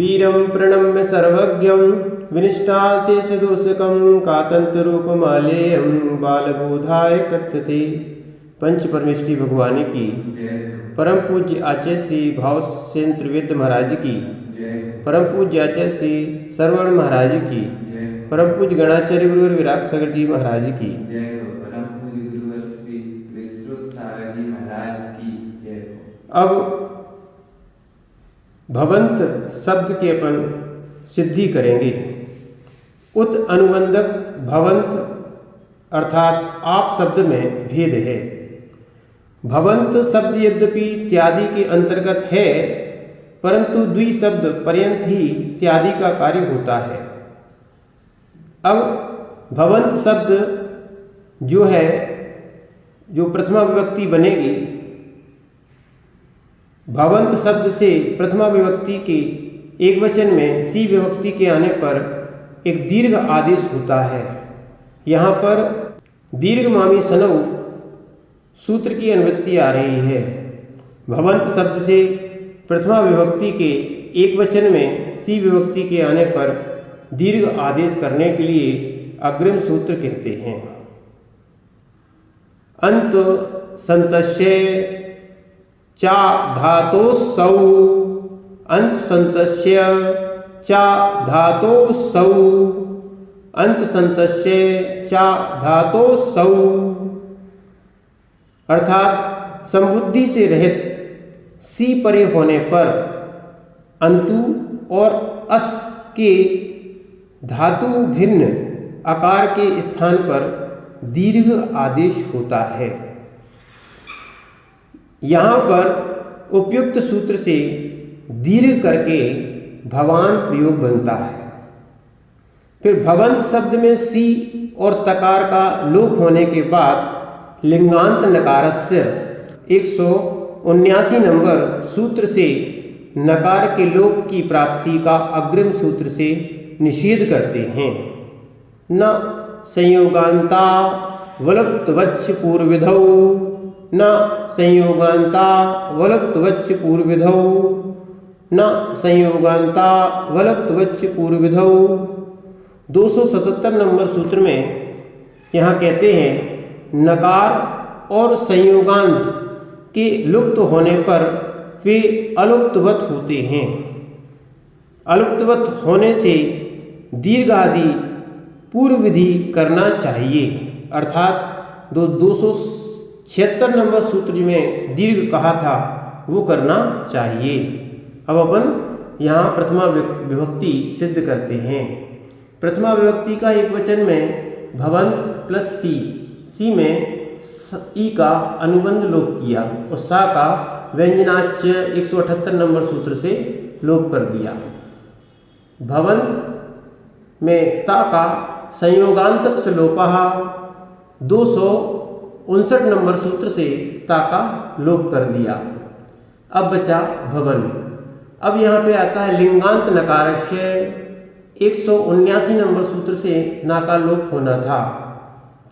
वीरं प्रणम्य सर्वज्ञं विनिष्टाशेषदोषकं कातंतरूपमालेयं बालबोधाय कथ्यते। पंच परमेष्ठी भगवान की, परम पूज्य आचार्य श्री भावसेन त्रिवेद महाराज की, परम पूज्य आचार्य श्री श्रवण महाराज की, परम पूज्य गणाचार्य गुरुवर विराग सागर जी महाराज की, परम पूज्य गुरुवर श्री विश्रुत सागर जी महाराज की जय। अब भवंत शब्द की अपन सिद्धि करेंगे। उत अनुबंधक भवंत अर्थात आप शब्द में भेद है। भवंत शब्द यद्यपि इत्यादि के अंतर्गत है, परंतु द्वि शब्द पर्यंत ही इत्यादि का कार्य होता है। अब भवंत शब्द जो है, जो प्रथमा विभक्ति बनेगी, भवंत शब्द से प्रथमा विभक्ति के एक वचन में सी विभक्ति के आने पर एक दीर्घ आदेश होता है। यहाँ पर दीर्घ मामी सनौ सूत्र की अनुवृत्ति आ रही है। भवंत शब्द से प्रथमा विभक्ति के एक वचन में सी विभक्ति के आने पर दीर्घ आदेश करने के लिए अग्रिम सूत्र कहते हैं। अंत संतस्य चा धातोसौ, अंत संतस्य चा धातोसौ, अंत संतस्य चा धातोसौ अर्थात संबुद्धि से रहित सी परे होने पर अंतु और अस के धातु भिन्न आकार के स्थान पर दीर्घ आदेश होता है। यहाँ पर उपयुक्त सूत्र से दीर्घ करके भवान प्रयोग बनता है। फिर भवंत शब्द में सी और तकार का लोप होने के बाद लिंगांत नकारस्य 179 नंबर सूत्र से नकार के लोप की प्राप्ति का अग्रिम सूत्र से निषेध करते हैं। न संयोगांता वलुक्त वच्च पूर्वविधौ, न संयोगांता वलुक्त वच्च पूर्वविधौ, न संयोगांता वलुक्त वच्च पूर्वविधौ। 277 नंबर सूत्र में यहाँ कहते हैं नकार और संयोगांत के लुप्त होने पर वे अलुप्तवत होते हैं। अलुप्तवत होने से दीर्घ आदि पूर्व विधि करना चाहिए, अर्थात 276 नंबर सूत्र में दीर्घ कहा था वो करना चाहिए। अब अपन यहाँ प्रथमा विभक्ति सिद्ध करते हैं। प्रथमा विभक्ति का एक वचन में भवंत प्लस सी, सी में ई का अनुबंध लोप किया और सा का व्यंजनाच्य 178 नंबर सूत्र से लोप कर दिया। भवंत में ता का संयोगांतस्य लोपः 259 नंबर सूत्र से ता का लोप कर दिया। अब बचा भवन। अब यहाँ पे आता है लिंगांत नकारस्य 179 नंबर सूत्र से ना का लोप होना था,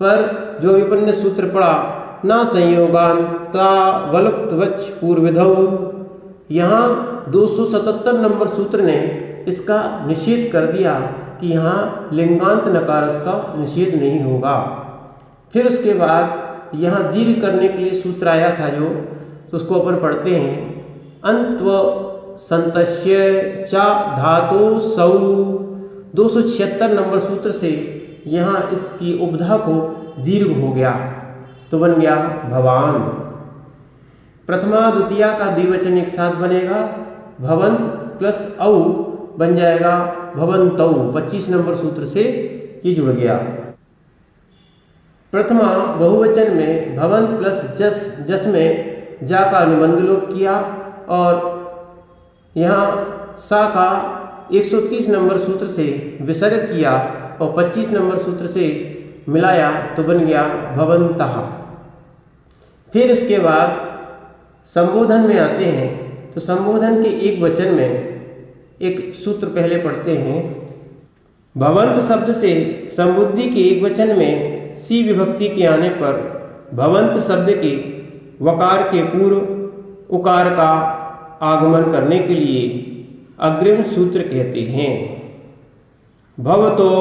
पर जो विपन्न ने सूत्र पढ़ा ना संयोगांता वलुक्त वच्च पूर्वविधौ, यहाँ 277 नंबर सूत्र ने इसका निषेध कर दिया कि यहाँ लिंगांत नकारस का निषेध नहीं होगा। फिर उसके बाद यहाँ दीर्घ करने के लिए सूत्र आया था जो, तो उसको अपन पढ़ते हैं। अंत्व संतस्य चा धातोसौ 276 नंबर सूत्र से यहाँ इसकी उपधा को दीर्घ हो गया तो बन गया भवान। प्रथमा द्वितीया का द्विवचन एक साथ बनेगा, भवंत प्लस औ बन जाएगा भवंतौ। 25 नंबर सूत्र से ये जुड़ गया। प्रथमा बहुवचन में भवंत प्लस जस, जस में जा का अनुबंध लोप किया और यहाँ सा का 130 नंबर सूत्र से विसर्ग किया और 25 नंबर सूत्र से मिलाया तो बन गया भवंतः। फिर इसके बाद संबोधन में आते हैं, तो संबोधन के एक वचन में एक सूत्र पहले पढ़ते हैं। भवंत शब्द से संबुद्धि के एक वचन में सी विभक्ति के आने पर भवंत शब्द के वकार के पूर्व उकार का आगमन करने के लिए अग्रिम सूत्र कहते हैं। भवतो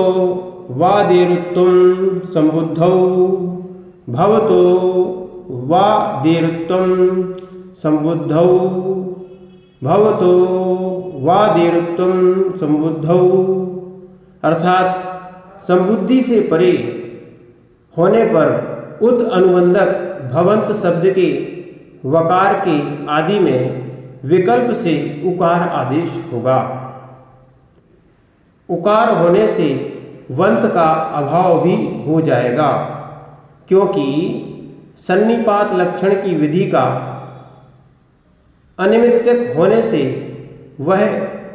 वादेरुत्तम संबुद्धौ, भवतो वादेरुत्तम संबुद्धौ, भवतो वादेरुत्तम संबुद्धौ। अर्थात संबुद्धि से परे होने पर उत अनुबंधक भवंत शब्द के वकार के आदि में विकल्प से उकार आदेश होगा। उकार होने से वंत का अभाव भी हो जाएगा, क्योंकि सन्निपात लक्षण की विधि का अनिमित्तक होने से वह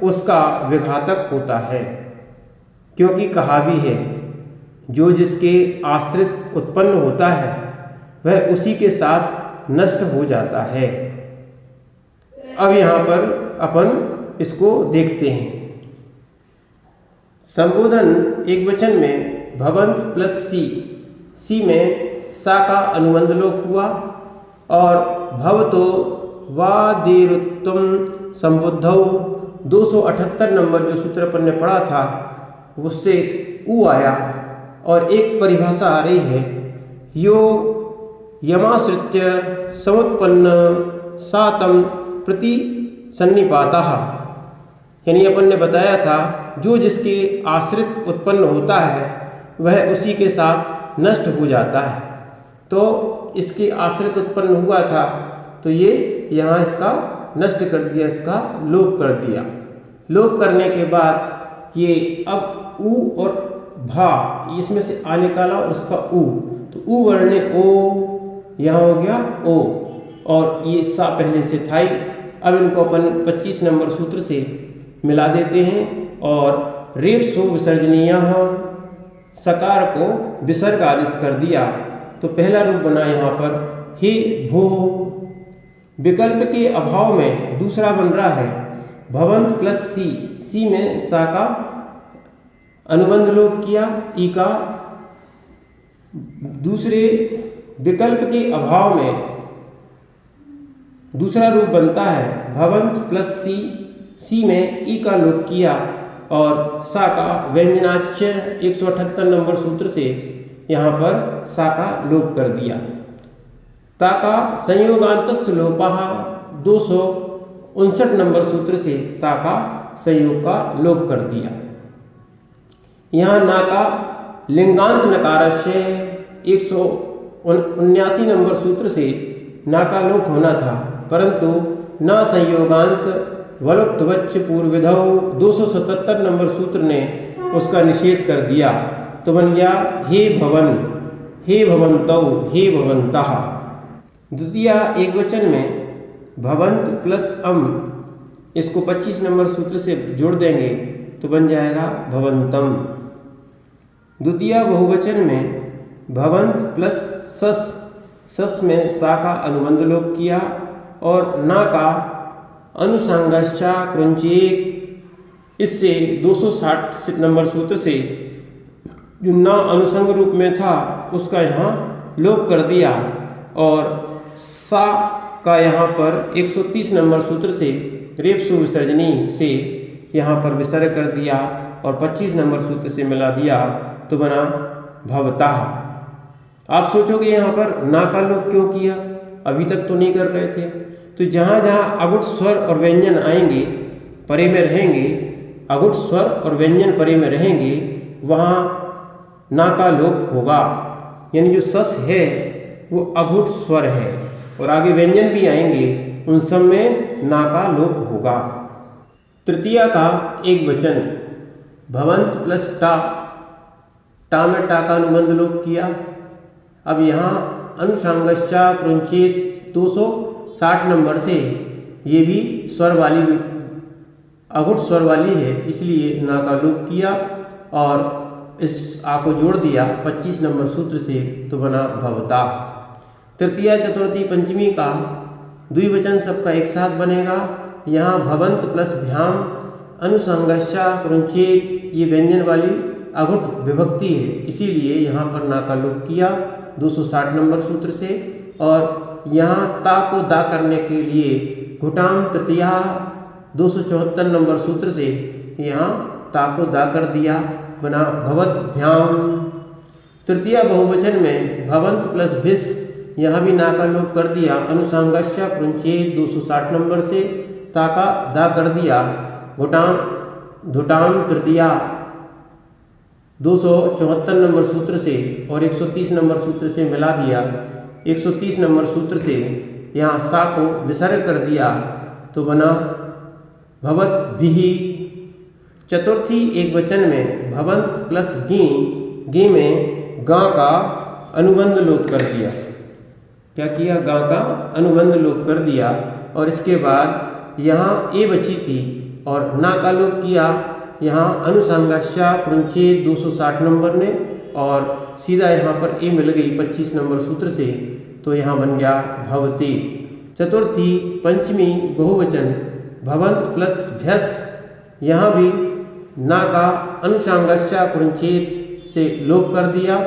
उसका विघातक होता है। क्योंकि कहा भी है, जो जिसके आश्रित उत्पन्न होता है वह उसी के साथ नष्ट हो जाता है। अब यहाँ पर अपन इसको देखते हैं। संबोधन एक वचन में भवंत प्लस सी, सी में सा का अनुबंध लोप हुआ और भवतो वादेरुत्तम संबुद्धौ 278 नंबर जो सूत्र अपन ने पढ़ा था उससे उ आया और एक परिभाषा आ रही है, यो यमाश्रित्य समुत्पन्न सातम प्रति सन्निपातः। यानी अपन ने बताया था जो जिसके आश्रित उत्पन्न होता है वह उसी के साथ नष्ट हो जाता है। तो इसके आश्रित उत्पन्न हुआ था तो ये यहाँ इसका नष्ट कर दिया, इसका लोप कर दिया। लोप करने के बाद ये अब उ और भा इसमें से आ निकाला और उसका उ, तो उ वर्ण ओ यहाँ हो गया ओ, और ये सा पहले से था ही। अब इनको अपन 25 नंबर सूत्र से मिला देते हैं और रेप सो विसर्जनीय सकार को विसर्ग आदेश कर दिया। तो पहला रूप बना यहाँ पर हे भो। विकल्प के अभाव में दूसरा बन रहा है भवंत प्लस सी, सी में सा का अनुबंध लोप किया, ई का। दूसरे विकल्प के अभाव में दूसरा रूप बनता है भवंत प्लस सी, सी में ई का लोप किया और सा का व्यंजनाच्य 178 नंबर सूत्र से यहाँ पर सा का लोप कर दिया। ता का संयोगांतस्य लोपः 259 नंबर सूत्र से ता का संयोग का लोप कर दिया। यहाँ ना का लिंगांत नकारस्य 179 नंबर सूत्र से ना का लोप होना था, परंतु न संयोगांत वलुप्तवच्च पूर्वविधौ 277 नंबर सूत्र ने उसका निषेध कर दिया। तो बन गया हे भवन, हे भवन्तौ, हे भवन्तः। द्वितीय एक वचन में भवंत प्लस अम, इसको 25 नंबर सूत्र से जोड़ देंगे तो बन जाएगा भवंतम। द्वितीय बहुवचन में भवंत प्लस सस, सस में सा का अनुबंध लोप किया और ना का अनुसंगश्चा कृंचित, इससे 260 नंबर सूत्र से जो ना अनुसंग रूप में था उसका यहाँ लोप कर दिया और सा का यहाँ पर 130 नंबर सूत्र से रेपसु विसर्जनी से यहाँ पर विसर्ग कर दिया और 25 नंबर सूत्र से मिला दिया तो बना भवतः। आप सोचोगे यहाँ पर ना का लोप क्यों किया, अभी तक तो नहीं कर रहे थे। तो जहाँ जहाँ अगुट स्वर और व्यंजन आएंगे परे में रहेंगे, अगुट स्वर और व्यंजन परे में रहेंगे, वहाँ ना का लोप होगा। यानी जो सस है वो अघुट स्वर है और आगे व्यंजन भी आएंगे, उन सब में ना का लोप होगा। तृतीया का एक वचन भवंत प्लस टा, टा में टा का अनुबंध लोप किया। अब यहाँ अनुसंगश्चा कृंचित 260 नंबर से ये भी स्वर वाली अघुट स्वर वाली है, इसलिए ना का लोप किया और इस आ को जोड़ दिया 25 नंबर सूत्र से तो बना भवता। तृतीया चतुर्थी पंचमी का द्विवचन सबका एक साथ बनेगा। यहाँ भवंत प्लस भ्याम अनुसंगश्चा कृंचित ये व्यंजन वाली अघुट विभक्ति है, इसीलिए यहाँ पर ना का लोप किया 260 नंबर सूत्र से। और यहाँ ता को दा करने के लिए घुटाम तृतीया 274 नंबर सूत्र से यहाँ ता को दा कर दिया, बना भवद्भ्याम। तृतीय बहुवचन में भवंत प्लस भिस, यहाँ भी ना का लोप कर दिया, अनुसांगस्य कृंचेत 260 नंबर से ता का दा कर दिया, घुटाम धुटाम तृतीया 274 नंबर सूत्र से और 130 नंबर सूत्र से मिला दिया। 130 नंबर सूत्र से यहाँ सा को विसर्ग कर दिया तो बना भवद्भिः। चतुर्थी एक वचन में भवंत प्लस गी में गा का अनुबंध लोप कर दिया। क्या किया? गा का अनुबंध लोप कर दिया और इसके बाद यहाँ ए बची थी और ना का लोप किया, यहाँ अनुसांगस्या कृंचेत 260 नंबर ने और सीधा यहाँ पर ए मिल गई 25 नंबर सूत्र से, तो यहाँ बन गया भवते। चतुर्थी पंचमी बहुवचन भवंत प्लस भ्यस, यहाँ भी ना का अनुसांगस्या कृंचेत से लोप कर दिया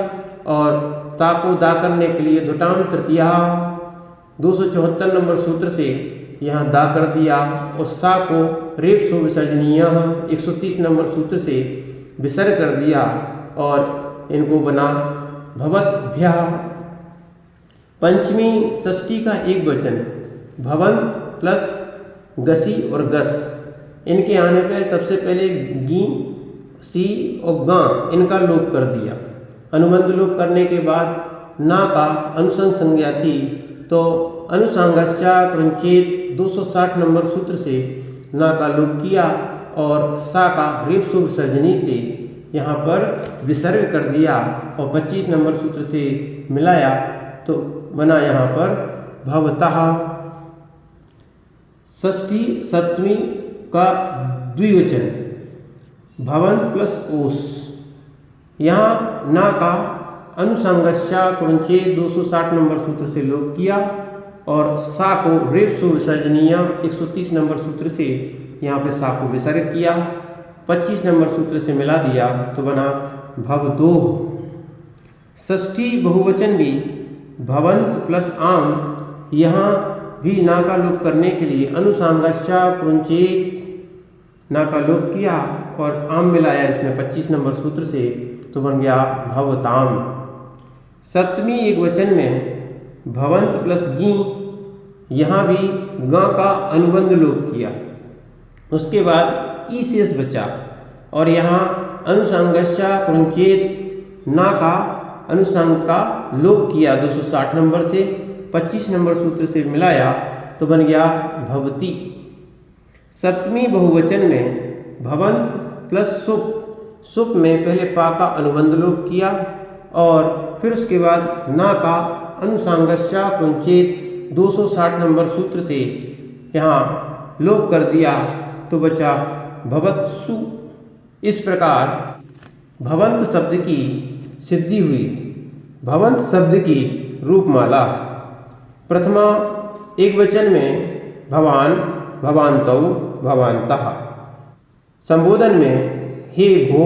और ता को दा करने के लिए दुटाम तृतीया 274 नंबर सूत्र से यहाँ दा कर दिया और सा को रेप सो विसर्जनीय 130 नंबर सूत्र से विसर्ग कर दिया और इनको बना भवद्भ्यः। पंचमी षष्ठी का एक वचन भवन प्लस गसी और गस, इनके आने पर सबसे पहले गी सी और गा इनका लोप कर दिया। अनुबंध लोप करने के बाद ना का अनुसंग संज्ञा थी तो अनुसांगस्या कृंचेत 260 नंबर सूत्र से ना का लोप किया और सा का रेपसो विसर्जनी से यहाँ पर विसर्ग कर दिया और 25 नंबर सूत्र से मिलाया तो बना यहाँ पर भवतः। षष्ठी सप्तमी का द्विवचन भवंत प्लस ओस, यहाँ ना का अनुसांगस्या कृंचेत 260 नंबर सूत्र से लोप किया और सा को रेपसो विसर्जनीय 130 नंबर सूत्र से यहाँ पे सा को विसर्ग किया, 25 नंबर सूत्र से मिला दिया तो बना भवदोह। षष्ठी बहुवचन भी भवंत प्लस आम, यहाँ भी ना का लोप करने के लिए अनुसांगस्या कृंचेत ना का लोप किया और आम मिलाया इसमें 25 नंबर सूत्र से तो बन गया भवताम। सप्तमी एक वचन में भवंत प्लस गी, यहाँ भी गा का अनुबंध लोप किया, उसके बाद ई शेष बचा और यहाँ अनुसांगस्या कृंचेत ना का अनुसांग का लोप किया 260 नंबर से 25 नंबर सूत्र से मिलाया तो बन गया भवती। सप्तमी बहुवचन में भवंत प्लस सुप, सुप में पहले पा का अनुबंध लोप किया और फिर उसके बाद ना का अनुसांगस्या कृंचेत 260 नंबर सूत्र से यहाँ लोप कर दिया तो बचा भवत्सु। इस प्रकार भवंत शब्द की सिद्धि हुई। भवंत शब्द की रूपमाला प्रथमा एक वचन में भवान भवान्तौ भवान्तः, संबोधन में हे भो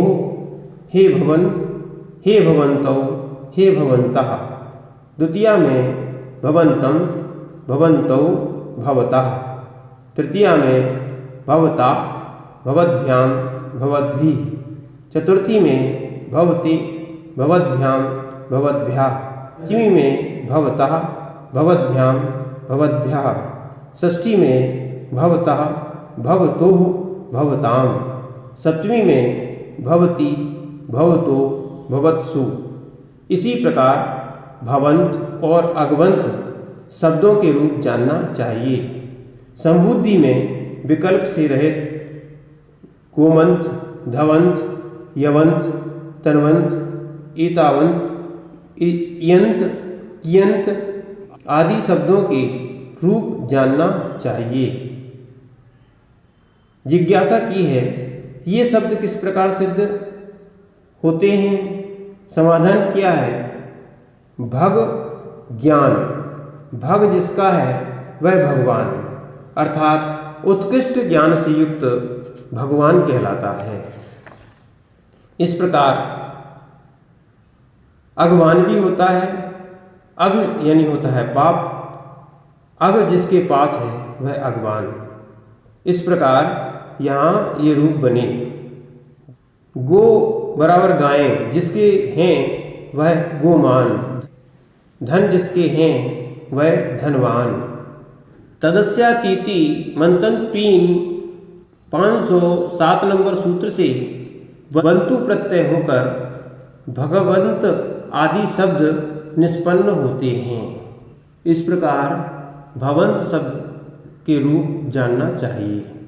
हे भवन हे भवन्तौ हे भवन्तः, द्वितीया में भवन्तं भवन्तौ भवतः, तृतीया में भवता भवद्भ्यां भवद्भिः, चतुर्थी में भवति भवद्भ्यां भवद्भ्यः, पंचमी में भवतः भवद्भ्यां भवद्भ्यः, षष्ठी में भवतः भवतोः भवतां, सप्तमी में भवति भवतो भवत्सु। इसी प्रकार भवंत और अगवंत शब्दों के रूप जानना चाहिए। संबुद्धि में विकल्प से रहित गोमंत, धवंत, यवंत, तन्वंत, एतावंत, इयंत, कियंत आदि शब्दों के रूप जानना चाहिए। जिज्ञासा की है ये शब्द किस प्रकार सिद्ध होते हैं? समाधान क्या है? भग ज्ञान, भग जिसका है वह भगवान अर्थात उत्कृष्ट ज्ञान से युक्त भगवान कहलाता है। इस प्रकार अगवान भी होता है, अग यानी होता है पाप, अग जिसके पास है वह अगवान। इस प्रकार यहाँ ये रूप बने। गो बराबर गायें, जिसके हैं वह गोमान, धन जिसके हैं वह धनवान। तदस्यातीति मंतन 507 नंबर सूत्र से बंतु प्रत्यय होकर भगवंत आदि शब्द निष्पन्न होते हैं। इस प्रकार भवंत शब्द के रूप जानना चाहिए।